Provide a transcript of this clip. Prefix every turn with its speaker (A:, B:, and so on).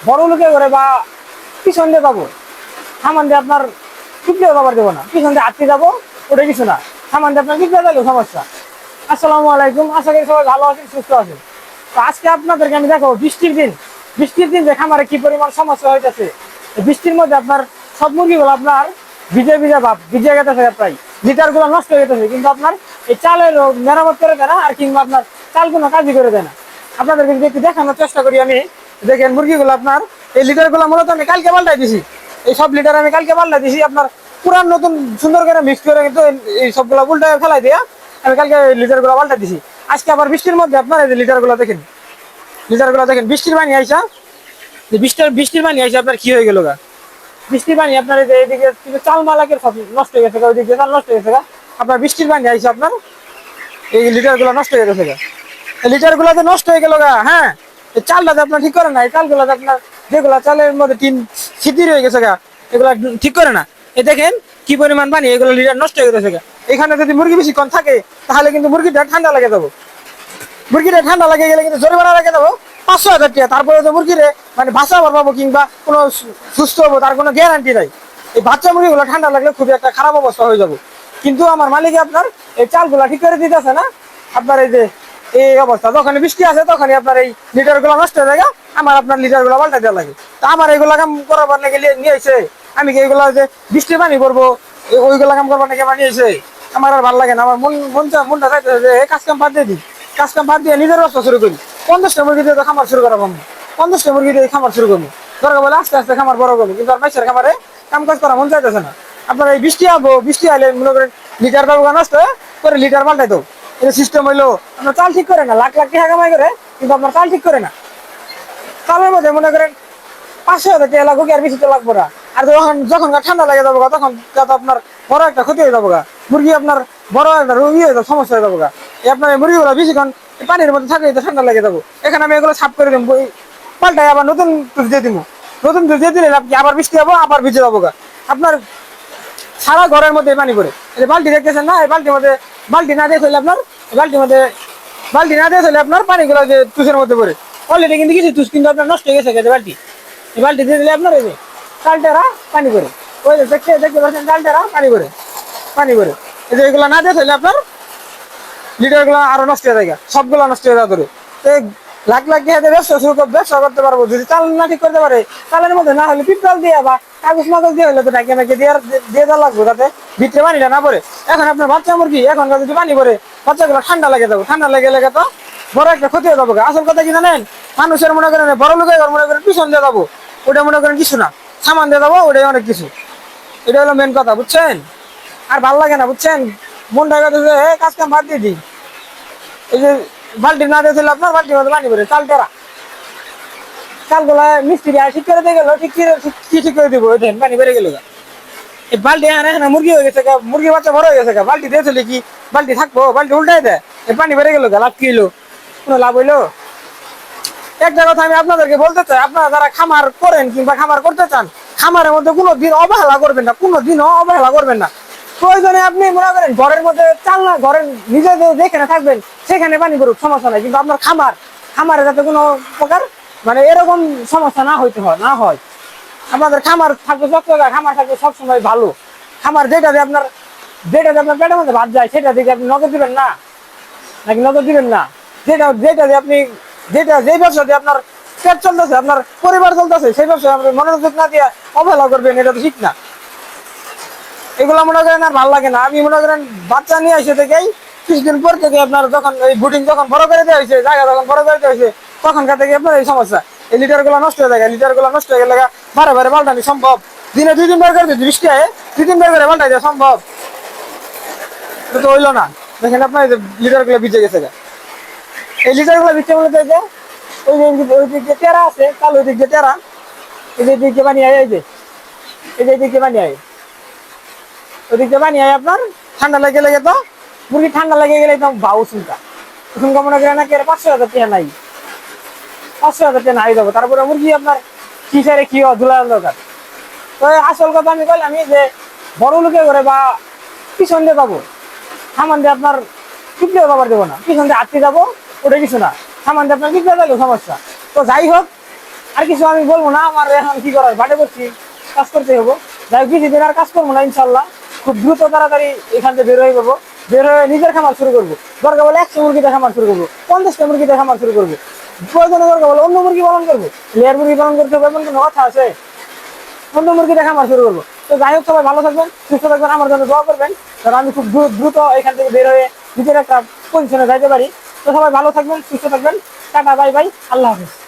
A: বড় লোকে করে বা পিছন দিয়ে যাবো, সামান দিয়ে আপনার টিপলেও যাবার দেবো না, পিছন দিয়ে আটকে যাবো, ওটা কিছু না, সামান দিয়ে আপনার টিপলে যাইলেও সমস্যা। আসসালামু আলাইকুম, আশা করি সবাই ভালো আছেন, সুস্থ আছেন। তো আজকে আপনাদেরকে আমি দেখো বৃষ্টির দিন যে খামারে কি পরিমাণ সমস্যা হইতেছে। বৃষ্টির মধ্যে আপনার সব মুরগিগুলো আপনার ভিজে ভিজে ভাব ভিজে গেতেছে, প্রায় লিটার গুলো নষ্ট হয়ে গেতেছে, কিন্তু আপনার এই চালের মেরামত করে দেয় না, আর কিংবা আপনার চাল কোনো কাজই করে দেয় না। আপনাদেরকে যদি একটু দেখানোর চেষ্টা করি আমি, দেখেন মুরগিগুলো আপনার এই লিটার গুলো মূলত আমি কালকে পাল্টাই দিছি। এই সব লিটার আমি কালকে পাল্টাই দিছি, আপনার পুরান নতুন সুন্দর করে মিক্স করে কিন্তু এই সবগুলো উল্টায় ফেলাই দিয়া আমি কালকে লিটার গুলো পাল্টাই দিছি। আজকে আবার বৃষ্টির মধ্যে আপনার এই লিটার গুলো দেখেন, বৃষ্টির পানি আইসা, বৃষ্টির পানি আইসা আপনার কি হয়ে গেল গা, বৃষ্টির পানি আপনার এইদিকে চাল মালাকের সব নষ্ট হয়ে গেছে, ওইদিকে চাল নষ্ট হয়ে গেছে। আপনার বৃষ্টির পানি আইসা আপনার এই লিটার গুলো নষ্ট হয়ে গেছে, লিটার গুলাতে নষ্ট হয়ে গেল গা। হ্যাঁ, এই চালটাতে আপনার ঠিক করে না, এই চালগুলাতে আপনার যেগুলা চালের মধ্যে টিন ছিদ্র হয়ে গেছে গা, এগুলা ঠিক করে না। এই দেখেন কি পরিমাণ পানি, এগুলো লিটার নষ্ট হয়ে গেছে গা। এখানে যদি মুরগি বেশিক্ষণ থাকে তাহলে কিন্তু মুরগিটা ঠান্ডা লাগে যাবো, মুরগিটা ঠান্ডা লাগে গেলে কিন্তু জরিমানা রেখে দেবো 500,000 টাকা। তারপরে তো মুরগিরে মানে বাঁচা পাবো কিংবা কোনো সুস্থ হবো তার কোনো গ্যারান্টি নাই। এই বাচ্চা মুরগিগুলো ঠান্ডা লাগলে খুবই একটা খারাপ অবস্থা হয়ে যাবো। কিন্তু আমার মালিকে আপনার এই চালগুলা ঠিক করে দিতেছে না। আপনার এই যে এই অবস্থা, যখন বৃষ্টি আসে তখনই আপনার এই লিটার গুলো নষ্ট হয়ে যায়, আমার আপনার লিটার গুলো পাল্টা দেওয়া লাগে। তা আমার এইগুলা কাম করাবার নাকি নিয়ে এসে আমি কি এইগুলা যে বৃষ্টির পানি করবো ওইগুলা কাম করবার নাকি আমার নিয়ে এসে আমার আর ভালো লাগে না। আমার মনটা চাইতে যে কাজ কাম বাদ দিয়ে দিই, কাজ কাম বাদ দিয়ে নিজের ব্যবসা শুরু করি। 50টা মুরগি দিয়ে খামার শুরু করা পাবো, 50টা মুরগি দিয়ে খামার শুরু করবো, দরকার বলে আস্তে আস্তে খামার বড় করবো। কিন্তু আর মাইসের খামারে কাম কাজ করা মন চাইতেছে না। আপনার এই বৃষ্টি আবো, বৃষ্টি আইলে মনে করেন লিটার পাবো নষ্ট করে লিটার পাল্টাই দেবো। এটা সিস্টেম হইলো আপনার চাল ঠিক করে না, লাখ লাখ টাকা কামাই করে, কিন্তু আপনার চাল ঠিক করে না। চালের মধ্যে মনে করেন 500,000 টাকা লাগবে, আর বেশি তো লাগবো না। আর যখন ঠান্ডা লাগে যাবো তখন আপনার বড় একটা ক্ষতি হয়ে যাবো গা, মুরগি আপনার বড় একটা রোগী হয়ে যাবে, সমস্যা হয়ে যাবো গা। আপনার এই মুরগিগুলো বেশিক্ষণ পানির মধ্যে থাকলে তো ঠান্ডা লেগে যাবো। এখানে আমি এগুলো সাফ করে দেবো, পাল্টাই আবার নতুন টুস দিয়ে দিব, নতুন টুস দিয়ে দিলে আপনি আবার বৃষ্টি যাবো, আবার ভিজে যাবো গা। আপনার সারা ঘরের মধ্যে পানি করে, এই বালতি দেখতেছেন না, এই বালতির মধ্যে বালতি না দিয়ে চলে আপনার বালতির মধ্যে বালতি না দিয়ে চলে আপনার পানিগুলো যে টুসের মধ্যে পড়ে অলরেডি কিন্তু কিছু টুস কিন্তু আপনার নষ্ট হয়ে গেছে বালতি। এই বালতি দিয়ে দিলে আপনার এই যে চালটেরা পানি করে, ওই যে দেখতে পাচ্ছেন চালটেরা পানি করে এই যে এগুলো না দিয়ে চলে আপনার লিটার গুলো আরো নষ্ট হয়ে যায়, সবগুলো নষ্ট হয়ে যাওয়া ধরে। তো লাখ লাখ টাকা দিয়ে ব্যবসা করতে পারবো যদি চাল না ঠিক করতে পারে। চালের মধ্যে না হলে পিপল দিয়ে বা কাগজ মাগজ দিয়ে হলে তো ডাকিয়ে দিয়ে দেওয়া লাগবে, যাতে ভিতরে পানিটা না পড়ে। এখন আপনার বাচ্চা মুরগি এখন যদি পানি পড়ে বাচ্চাগুলো ঠান্ডা লেগে যাবো, ঠান্ডা লেগে তো বড় একটা ক্ষতি হয়ে যাবো। আসল কথা কি জানেন, মানুষের মনে করেন বড় লোকের মনে করেন পিছন দিয়ে যাবো, ওটা মনে করেন কিছু না, সামান দিয়ে যাবো ওটাই অনেক কিছু। এটা হলো মেন কথা, বুঝছেন? আর ভাল লাগে না, বুঝছেন? মনটা কাছে কাজ কাম বাদ দিয়ে দিই। এই যে বাল্টি না দিয়েছিল আপনার বাল্টির মধ্যে পানি পড়ে চালগুলা মিস্ত্রি ঠিক করে দিয়ে গেলো, ঠিক করে দিব, ওই পানি বেড়ে গেল। এই বাল্টি এখানে মুরগি হয়ে গেছে, মুরগি বাচ্চা বড় হয়ে গেছে, বাল্টি দিয়েছিল কি বাল্টি থাকবো, বাল্টি উল্টাই দেয়, এই পানি বেড়ে গেল, লাভ কি হইলো? কোনো লাভ হইলো? একটা কথা আমি আপনাদেরকে বলতে চাই, আপনারা যারা খামার করেন কিংবা খামার করতে চান, খামারের মধ্যে কোনোদিন অবহেলা করবেন না, কোনোদিনও অবহেলা করবেন না। প্রয়োজনে আপনি মনে করেন ঘরের মধ্যে চাল না, ঘরের নিজে যেখানে থাকবেন সেখানে পানি করুক, সমস্যা নাই। কিন্তু আপনার খামারে যাতে কোনো প্রকার মানে এরকম সমস্যা না হয়। আপনাদের খামার থাকবে চকচকা, খামার থাকবে সবসময় ভালো। খামার যেটা দিয়ে আপনার পেটের মধ্যে ভাত যায় সেটা দিকে আপনি নজর দিবেন না, নাকি নজর দিবেন না? যেটা দিয়ে আপনি যে ব্যবসা দিয়ে আপনার পেট চলতেছে, আপনার পরিবার চলতেছে, সেই ব্যবসা আপনি মনোযোগ না দিয়ে অবহেলা করবেন, এটা তো ঠিক না। এগুলো মনে করেন আর ভালো লাগে না। আমি মনে করেন বাচ্চা নিয়ে আসে থেকেই কিছুদিন পর থেকে আপনার যখন এই বুটিং যখন বড় করে দেওয়া হয়েছে, জায়গা যখন বড় করে দেওয়া হয়েছে, তখনকার থেকে আপনার এই সমস্যা। এই লিটার গুলো নষ্ট হয়ে যায়, লিটার গুলো নষ্ট হয়ে গেলে বারে পাল্টানি সম্ভব? দিনে 2 দিন বের করে দিতে, বৃষ্টি হয় 2 দিন বের করে পাল্টাই দেওয়া সম্ভব? এটা তো হইলো না। দেখেন আপনার এই যে লিটার গুলো ভিজে গেছে, এই লিটার গুলো ভিজে মনে হয় যে ওই দিক যে টেরা আছে, কাল ওই দিক যে টেরা, এই যে দিক যে পানি আয়, এই যে দিক যে পানি আয়, ওদিক দিয়ে পানি আয় আপনার ঠান্ডা লেগে তো মুরগি ঠান্ডা লেগে গেলে একদম ভাও চিন্তা। এখন মনে করে নাকি 500,000 টাকা নাই, 500,000 টাকা নাই যাবো, তারপরে মুরগি আপনার কি সারে কি ধুলা দরকার। তো আসল কথা আমি বললাম যে বড় লোকে করে বা পিছন দিয়ে যাবো, সামান দিয়ে আপনার টিপলেও যাবার দেবো না, পিছন দিয়ে আটকে যাবো, ওটা কিছু না, সামান দিয়ে আপনার টিপলে যাইলেও সমস্যা। তো যাই হোক, আর কিছু আমি বলবো না, আমার এখন কি করার, বাটে করছি, কাজ করতে হবো। যাই হোক, বেশি দিন আর কাজ করবো না ইনশাল্লাহ, খুব দ্রুত তাড়াতাড়ি এখান থেকে বের হয়ে যাবো। বের হয়ে নিজের খামার শুরু করবো। দরকার বলে 100 মুরগিতে খামার শুরু করবো, 50টা মুরগিতে খামার শুরু করবো। প্রয়োজনে দরকার বলে অন্য মুরগি পালন করবো, লেয়ার মুরগি পালন করতে হবে এমন কোনো কথা আছে? অন্য মুরগিতে খামার শুরু করবো। তো যাই হোক, সবাই ভালো থাকবেন, সুস্থ থাকবেন, আমার জন্য দোয়া করবেন, কারণ আমি খুব দ্রুত এখান থেকে বের হয়ে নিজের একটা পজিশনে যাইতে পারি। তো সবাই ভালো থাকবেন, সুস্থ থাকবেন, টাটা, বাই বাই, আল্লাহ হাফিজ।